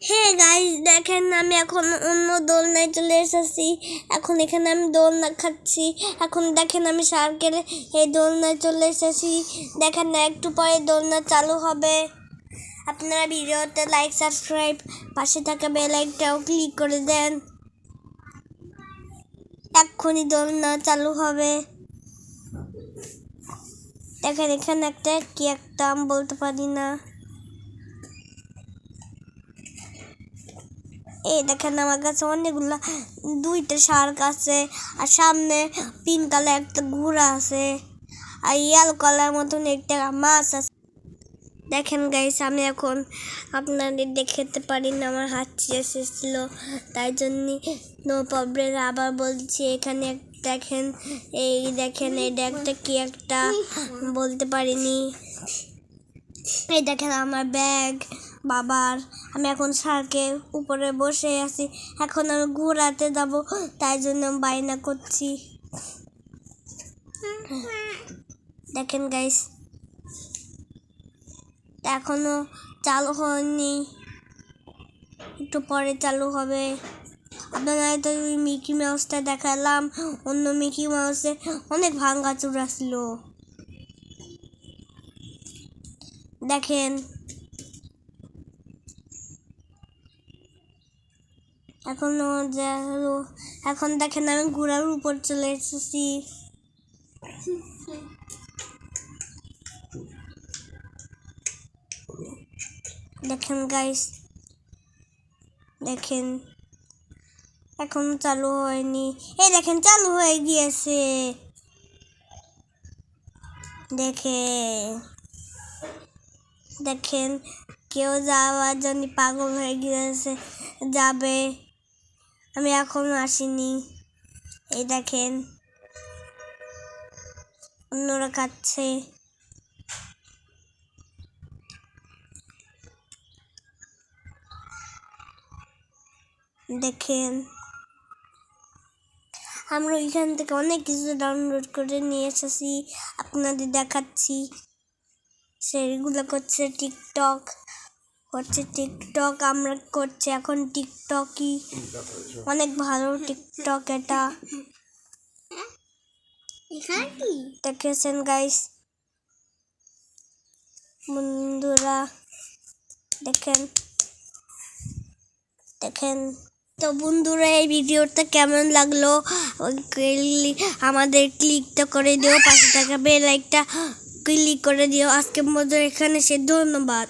হ্যাঁ গাইস, দেখেন আমি এখন অন্য দোলনায় চলে এসেছি। এখন এখানে আমি দোলনা খাচ্ছি। এখন দেখেন আমি সার্কেলে এই দোলনায় চলে এসেছি। দেখেন না, একটু পরে দোলনা চালু হবে। আপনারা ভিডিওতে লাইক, সাবস্ক্রাইব, পাশে থাকা বেল আইকনটাও ক্লিক করে দেন। এক্ষুনি দোলনা চালু হবে। দেখেন এখানে একটা আমি বলতে পারি না। এই দেখেন আমার কাছে অনেকগুলা 2টা শার্ক আছে, আর সামনে পিঙ্ক কালার একটা ঘোড়া আছে, আর ইয়েলো কালার মতন একটা মাছ আছে। দেখেন গাইস, আমি এখন আপনাদের দেখাতে পারি না, আমার হাত এসেছিল, তাই জন্য নো প্রবলেম। আবার বলছি, এখানে দেখেন, দেখেন এটা একটা বলতে পারিনি। এই দেখেন আমার ব্যাগ বাবার। আমি এখন শার্কের উপরে বসে আছি। এখন আমি ঘোরাতে যাব, তাই জন্য বায়না করছি। দেখেন গাইস, এখনো চালু হয়নি, একটু পরে চালু হবে। আপনারা তো মিকি মাউসটা দেখালাম, অন্য মিকি মাউসে অনেক ভাঙাচুরা ছিল। দেখেন এখন দেখেন আমি ঘোড়ার উপর চলে এসেছি। দেখেন গাইস, দেখেন এখন চালু হয়নি। এই দেখেন চালু হয়ে গিয়েছে। দেখেন কেউ যাওয়ার জন্য পাগল হয়ে গিয়েছে, যাবে। আমি এখনো আসিনি। এই দেখেন অন্যরা খাচ্ছে। দেখেন আমরা এখান থেকে অনেক কিছু ডাউনলোড করে নিয়ে এসেছি, আপনাদের দেখাচ্ছি। সেগুলো করছে টিকটক, আমরা করছি এখন টিকটকই। অনেক ভালো টিকটক এটা। দেখেছেন গাইস বন্ধুরা, দেখেন তো বন্ধুরা, এই ভিডিওটা কেমন লাগলো আমাদের ক্লিকটা করে দিও, পাশে থাকা বেল আইকনটা ক্লিক করে দিও। আজকের মতো এখানে ধন্যবাদ।